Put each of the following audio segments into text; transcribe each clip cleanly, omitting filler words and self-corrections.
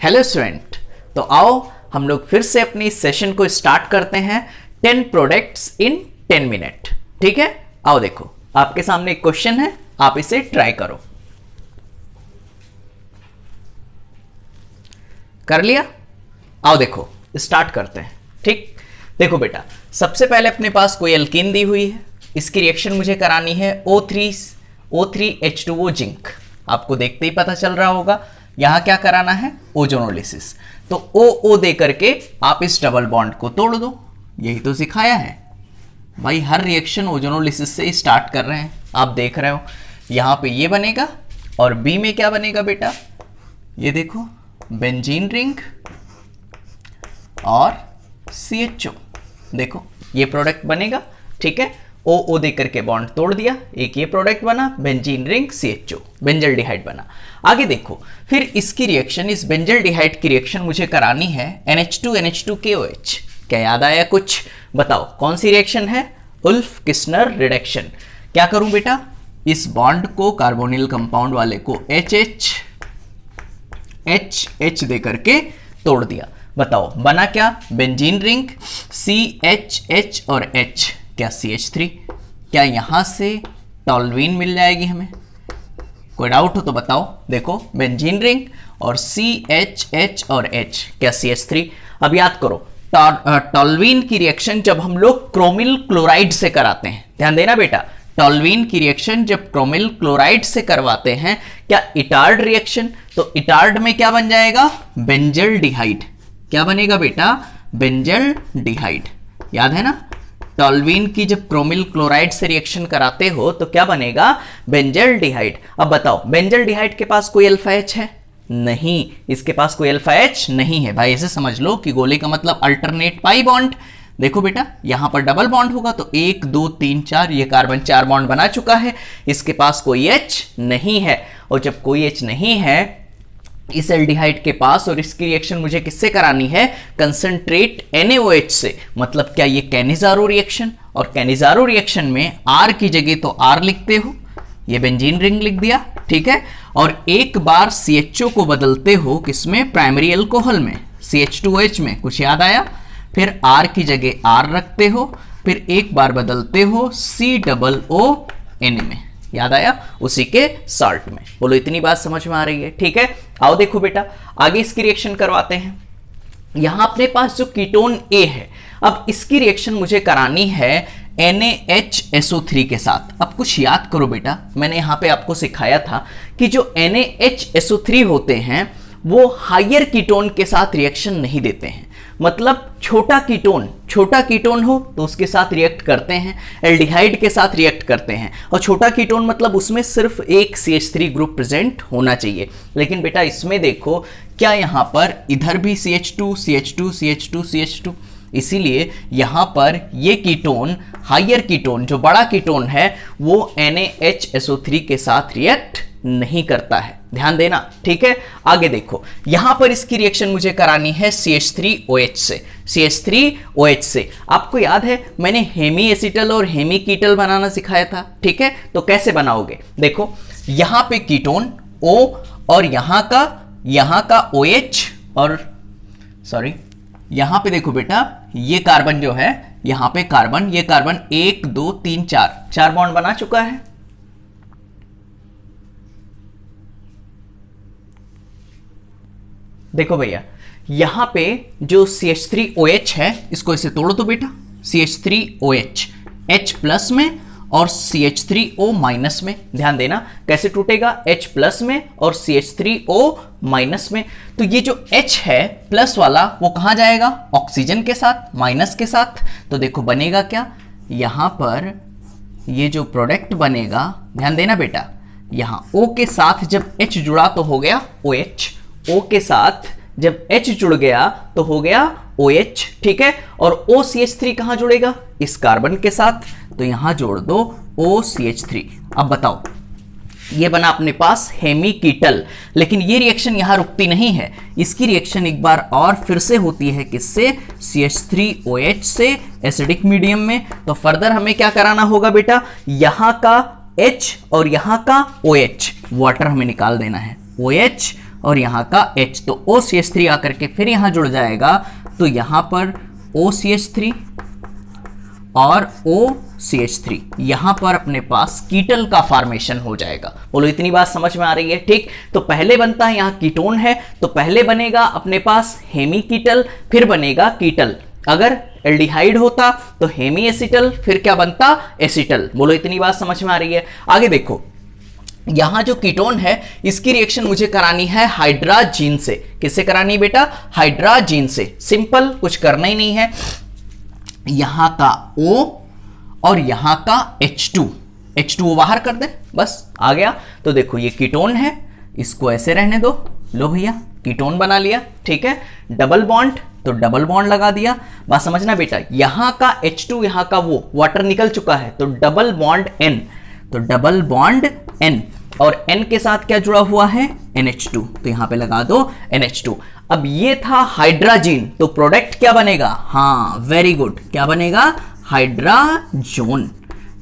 Hello student, तो आओ हम लोग फिर से अपनी सेशन को स्टार्ट करते हैं 10 प्रोडक्ट्स इन 10 मिनट। ठीक है, आओ देखो आपके सामने एक क्वेश्चन है, आप इसे ट्राई करो। कर लिया? आओ देखो स्टार्ट करते हैं। ठीक, देखो बेटा, सबसे पहले अपने पास कोई एल्कीन दी हुई है, इसकी रिएक्शन मुझे करानी है O3H2O जिंक। आपको देखते ही पता चल रहा होगा यहां क्या कराना है, ओजोनोलिसिस। तो O दे करके आप इस डबल बॉन्ड को तोड़ दो, यही तो सिखाया है भाई। हर रिएक्शन ओजोनोलिसिस से स्टार्ट कर रहे हैं, आप देख रहे हो। यहां पे ये बनेगा और B में क्या बनेगा बेटा, ये देखो बेंजीन रिंग और CHO। देखो ये प्रोडक्ट बनेगा। ठीक है, O दे करके बॉन्ड तोड़ दिया, एक ये प्रोडक्ट बना बेंजीन रिंग CHO, बेंजल्डिहाइड बना। आगे देखो, फिर इसकी रिएक्शन, इस बेंजल्डिहाइड की रिएक्शन मुझे करानी है NH2NH2KOH। क्या याद आया कुछ? बताओ कौन सी रिएक्शन है? Wolff Kishner reduction. क्या करूं बेटा, इस बॉन्ड को कार्बोनिल कंपाउंड वाले को HH दे करके तोड़ दिया। बताओ बना क्या, बेंजीन रिंग CHH और H, क्या CH3। क्या यहां से टॉल्वीन मिल जाएगी हमें? कोई डाउट हो तो बताओ। देखो बेंजीन रिंग और CHH और H, क्या CH3। अब याद करो, टॉल्वीन की रिएक्शन जब हम लोग क्रोमिल क्लोराइड से कराते हैं, ध्यान देना बेटा, टॉल्वीन की रिएक्शन जब क्रोमिल क्लोराइड से करवाते हैं, क्या इटार्ड रिएक्शन, तो इटार्ड में क्या बन जाएगा, बेंजल्डिहाइड। क्या बनेगा बेटा, बेंजल्डिहाइड। याद है ना, टॉल्वीन की जब क्रोमिल क्लोराइड से रिएक्शन कराते हो तो क्या बनेगा, बेंजल्डिहाइड। अब बताओ बेंजल्डिहाइड के पास कोई अल्फा H है? नहीं, इसके पास कोई अल्फा H नहीं है भाई। ऐसे समझ लो कि गोले का मतलब अल्टरनेट पाई बॉन्ड। देखो बेटा, यहां पर डबल बॉन्ड होगा तो 1 2 3 4, ये कार्बन 4 बॉन्ड बना चुका है, इसके पास कोई H नहीं है। और जब कोई H नहीं है इस एल्डिहाइड के पास, और इसकी रिएक्शन मुझे किससे करानी है, कंसंट्रेट NaOH से, मतलब क्या ये कैनिजारो रिएक्शन। और कैनिजारो रिएक्शन में R की जगह तो R लिखते हो, ये बेंजीन रिंग लिख दिया। ठीक है, और एक बार CHO को बदलते हो किसमें, प्राइमरी अल्कोहल में, CH2OH में। कुछ याद आया? फिर R की जगह R रखते हो, फिर एक बार बदलते हो COON में। याद आया? उसी के साल्ट में। बोलो इतनी बात समझ में आ रही है? ठीक है, आओ देखो बेटा आगे इसकी रिएक्शन करवाते हैं। यहां अपने पास जो कीटोन A है, अब इसकी रिएक्शन मुझे करानी है NaHSO3 के साथ। अब कुछ याद करो बेटा, मैंने यहां पे आपको सिखाया था कि जो NaHSO3 होते हैं वो हायर कीटोन के साथ रिएक्शन नहीं देते हैं। मतलब छोटा कीटोन हो तो उसके साथ रिएक्ट करते हैं, एल्डिहाइड के साथ रिएक्ट करते हैं। और छोटा कीटोन मतलब उसमें सिर्फ एक CH3 ग्रुप प्रेजेंट होना चाहिए। लेकिन बेटा इसमें देखो, क्या यहां पर इधर भी CH2 CH2 CH2 CH2, इसीलिए यहां पर ये कीटोन, हायर कीटोन, जो बड़ा कीटोन है, वो NaHSO3 के साथ रिएक्ट नहीं करता है। ध्यान देना। ठीक है, आगे देखो, यहां पर इसकी रिएक्शन मुझे करानी है CH3OH से। CH3OH से आपको याद है मैंने हेमी एसिटल और हेमी कीटल बनाना सिखाया था। ठीक है, तो कैसे बनाओगे, देखो यहां पे कीटोन O और यहां का OH, और सॉरी यहां पे देखो बेटा ये कार्बन जो है, यहां पे कार्बन, ये कार्बन 1 2 3 4 बॉन्ड बना चुका है। देखो भैया यहां पे जो CH3OH है, इसको इसे तोड़ो तो बेटा, CH3OH H प्लस में और CH3O माइनस में। ध्यान देना कैसे टूटेगा, H प्लस में और CH3O माइनस में। तो ये जो H है प्लस वाला, वो कहां जाएगा, ऑक्सीजन के साथ, माइनस के साथ। तो देखो बनेगा क्या, यहां पर ये जो प्रोडक्ट बनेगा, ध्यान देना बेटा, यहां O के साथ जब H जुड़ा तो हो गया OH, O के साथ जब H जुड़ गया तो हो गया OH। ठीक है, और OCH3 कहां जुड़ेगा, इस कार्बन के साथ, तो यहां जोड़ दो OCH3। अब बताओ, ये बना अपने पास हेमी कीटल। लेकिन ये रिएक्शन यहां रुकती नहीं है, इसकी रिएक्शन एक बार और फिर से होती है किससे, CH3OH से एसिडिक मीडियम में। तो फर्दर हमें क्या कराना होगा बेटा, यहां का H और यहां का OH, वाटर हमें निकाल देना है, OH और यहाँ का H, तो OCH3 आकर के फिर यहाँ जुड़ जाएगा, तो यहाँ पर OCH3 और OCH3 यहाँ पर अपने पास कीटल का फॉर्मेशन हो जाएगा। बोलो इतनी बात समझ में आ रही है? ठीक, तो पहले बनता है, यहाँ कीटोन है तो पहले बनेगा अपने पास हेमी कीटल, फिर बनेगा कीटल। अगर एल्डिहाइड होता तो हेमी एसिटल, फिर क्या बनता? एसिटल। बोलो इतनी बात समझ में आ रही है? आगे देखो, यहां जो कीटोन है इसकी रिएक्शन मुझे करानी है हाइड्राजीन से। किससे करानी बेटा? हाइड्राजीन से। सिंपल, कुछ करना ही नहीं है। यहां का O और यहां का H2 बाहर कर दे, बस आ गया। तो देखो ये कीटोन है, इसको ऐसे रहने दो। लो भैया कीटोन बना लिया, ठीक है। डबल बॉन्ड, तो डबल बॉन्ड लगा दिया। बात समझना बेटा, यहां का H2 यहां का वो वाटर निकल चुका है, तो डबल बॉन्ड N, तो डबल बॉन्ड N, और N के साथ क्या जुड़ा हुआ है? NH2, तो यहां पे लगा दो NH2। अब ये था हाइड्राजीन, तो प्रोडक्ट क्या बनेगा? हाँ वेरी गुड, क्या बनेगा? हाइड्राजोन।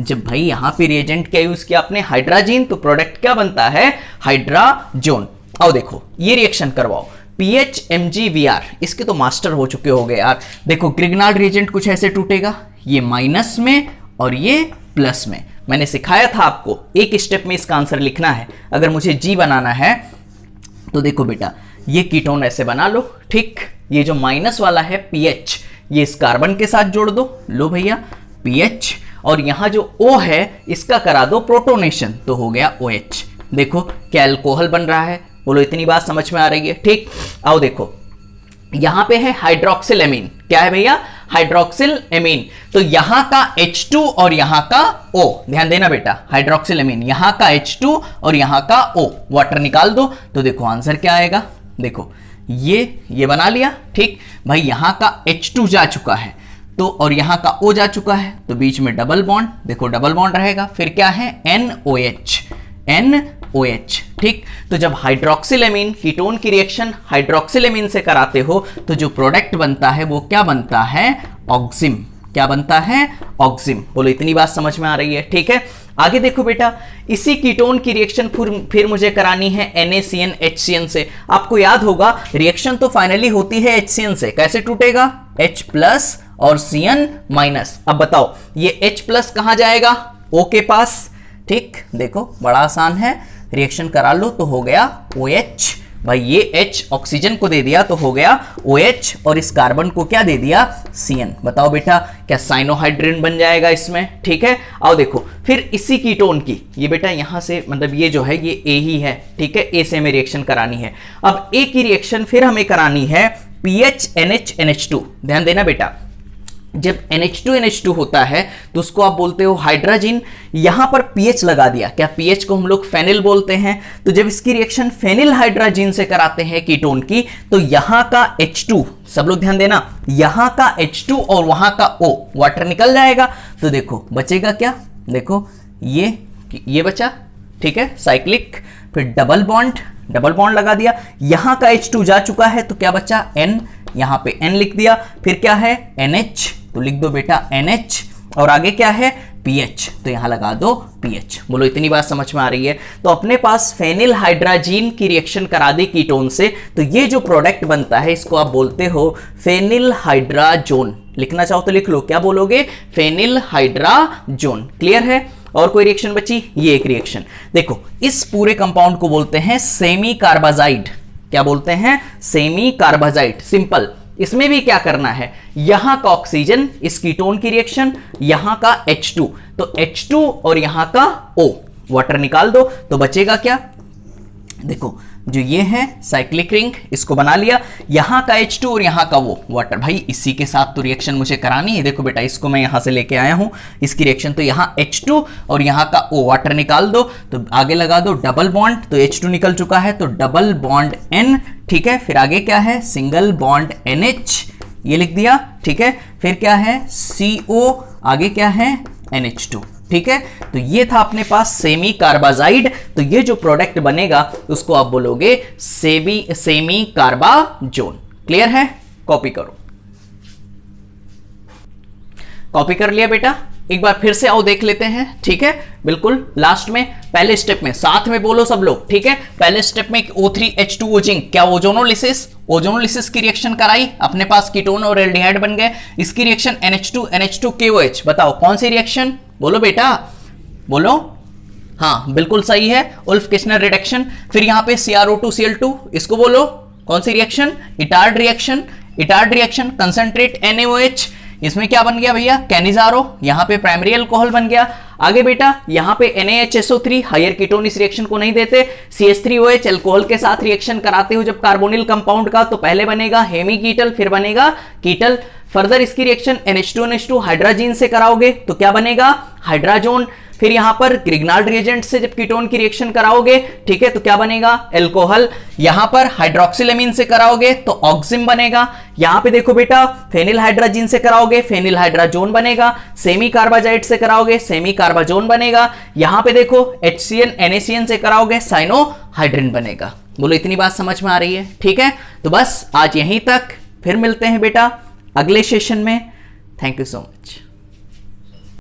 जब भाई यहां पे रिएजेंट क्या यूज किया आपने? हाइड्राजीन, तो प्रोडक्ट क्या बनता है? हाइड्राजोन। आओ देखो ये रिएक्शन करवाओ, PHMgVr, इसके तो मास्टर हो चुके होगे यार। देखो ग्रिग्नार्ड रिएजेंट कुछ ऐसे टूटेगा, ये माइनस में और ये प्लस में। मैंने सिखाया था आपको, एक स्टेप में इसका आंसर लिखना है। अगर मुझे G बनाना है तो देखो बेटा, ये कीटोन ऐसे बना लो, ठीक। ये जो माइनस वाला है PH, ये इस कार्बन के साथ जोड़ दो। लो भैया PH, और यहां जो O है इसका करा दो प्रोटोनेशन, तो हो गया OH। देखो क्या अल्कोहल बन रहा है। बोलो इतनी बात समझ में आ रही है? ठीक। आओ देखो यहां पे है हाइड्रोक्सिल एमीन। क्या है भैया? Hydroxyl amine. तो यहां का H2 और यहां का O, ध्यान देना बेटा, हाइड्रोक्सिल एमीन, यहां का H2 और यहां का O, वाटर निकाल दो। तो देखो आंसर क्या आएगा? देखो ये बना लिया, ठीक भाई। यहां का H2 जा चुका है, तो और यहां का O जा चुका है, तो बीच में डबल बॉन्ड, देखो डबल बॉन्ड रहेगा। फिर क्या है? NOH, ठीक। तो जब हाइड्रोक्सिलेमीन कीटोन की रिएक्शन हाइड्रोक्सिलेमीन से कराते हो तो जो प्रोडक्ट बनता है वो क्या बनता है? ऑक्सिम। क्या बनता है? ऑक्सिम। बोलो इतनी बात समझ में आ रही है? ठीक है। आगे देखो बेटा, इसी कीटोन की रिएक्शन फिर मुझे करानी है NaCN HCN से। आपको याद होगा रिएक्शन तो फाइनली होती है HCN से। कैसे टूटेगा? H प्लस और Cn माइनस। अब बताओ ये H प्लस कहां जाएगा? O के पास, ठीक। देखो बड़ा आसान है, रिएक्शन करा लो तो हो गया OH। भाई ये H ऑक्सीजन को दे दिया तो हो गया OH, और इस कार्बन को क्या दे दिया? Cn। बताओ बेटा क्या साइनोहाइड्रिन बन जाएगा इसमें? ठीक है। आओ देखो फिर इसी कीटोन की, ये बेटा यहां से मतलब ये जो है ये A ही है, ठीक है। A से हमें रिएक्शन करानी है। अब A की रिएक्शन फिर हमें करानी है PHNH ध्यान देना बेटा, जब NH2 होता है तो उसको आप बोलते हो हाइड्राजीन। यहां पर pH लगा दिया, क्या pH को हम लोग फेनिल बोलते हैं। तो जब इसकी रिएक्शन फेनिल हाइड्राजीन से कराते हैं कीटोन की, तो यहां का H2, सब लोग ध्यान देना, यहां का H2 और वहां का O, वाटर निकल जाएगा। तो देखो बचेगा क्या? देखो ये बचा, ठीक है, साइक्लिक। फिर डबल बॉन्ड लगा दिया, यहां का H2 जा चुका है तो क्या बचा? N, यहां पे N लिख दिया। फिर क्या है? NH, तो लिख दो बेटा NH, और आगे क्या है? PH, तो यहां लगा दो PH। बोलो इतनी बात समझ में आ रही है? तो अपने पास फेनिल हाइड्राजीन की रिएक्शन करा दी कीटोन से, तो ये जो प्रोडक्ट बनता है इसको आप बोलते हो फेनिल हाइड्राजोन। लिखना चाहो तो लिख लो, क्या बोलोगे? Phenyl hydrazone. क्लियर है? और कोई रिएक्शन बची? ये एक रिएक्शन देखो, इस पूरे कंपाउंड को बोलते हैं सेमी कार्बाजाइड। क्या बोलते हैं? Semi carbazide. सिंपल, इसमें भी क्या करना है? यहां का ऑक्सीजन, इस कीटोन की रिएक्शन, यहां का H2, तो H2 और यहां का O, वाटर निकाल दो तो बचेगा क्या? देखो जो ये है साइक्लिक रिंग, इसको बना लिया, यहां का H2 और यहां का वो वाटर। भाई इसी के साथ तो रिएक्शन मुझे करानी है। देखो बेटा इसको मैं यहां से लेके आया हूं, इसकी रिएक्शन, तो यहां H2 और यहां का O, वाटर निकाल दो तो आगे लगा दो डबल बॉन्ड, तो H2 निकल चुका है तो डबल बॉन्ड N, ठीक है। फिर आगे क्या है? सिंगल बॉन्ड NH, ये लिख दिया, ठीक है। फिर क्या है? CO, आगे क्या है? NH2, ठीक है। तो ये था अपने पास सेमी कार्बाजाइड। तो ये जो प्रोडक्ट बनेगा उसको आप बोलोगे सेमी कार्बाजोन। क्लियर है? कॉपी करो। कॉपी कर लिया बेटा? एक बार फिर से आओ देख लेते हैं, ठीक है, बिल्कुल लास्ट में पहले स्टेप में साथ में बोलो सब लोग, ठीक है। पहले स्टेप में O3H2O जिंक, क्या ओजोनोलिसिस की रिएक्शन कराई, अपने पास कीटोन और एल्डिहाइड बन गए। इसकी रिएक्शन NH2NH2KOH, बताओ कौन सी रिएक्शन, बोलो बेटा बोलो। हाँ बिल्कुल सही है, उल्फ किशनर रिडक्शन। फिर यहां पे CrO2Cl2, इसको बोलो कौन सी reaction, Etard reaction. Concentrate NaOH, इसमें क्या बन गया भैया, कैनिजारो, यहां पे प्राइमरी अल्कोहल बन गया। आगे बेटा यहां पे NaHSO3, हायर कीटोन इस रिएक्शन को नहीं देते। CH3OH अल्कोहल के साथ रिएक्शन कराते हो जब कार्बोनिल कंपाउंड का, तो पहले बनेगा हेमी कीटल, फिर बनेगा कीटल। फर्दर इसकी रिएक्शन NH2NH2 हाइड्राजीन से कराओगे तो क्या बनेगा, हाइड्राजोन। फिर यहां पर ग्रिग्नाल्ड रिएजेंट से जब कीटोन की रिएक्शन कराओगे, ठीक है, तो क्या बनेगा, अल्कोहल। यहां पर हाइड्रोक्सिलेमीन से कराओगे तो ऑक्सिम बनेगा। यहां पे देखो बेटा फेनिल हाइड्राजीन से कराओगे, फेनिल हाइड्राजोन बनेगा। सेमी कार्बाजाइड से कराओगे, सेमी कार्बाजोन बनेगा। यहां पे देखो HCN NaCN से कराओगे, साइनोहाइड्रिन बनेगा। बोलो इतनी बात समझ में आ रही है, ठीक है। तो बस आज यहीं तक, फिर मिलते हैं बेटा अगले सेशन में। Thank you so much.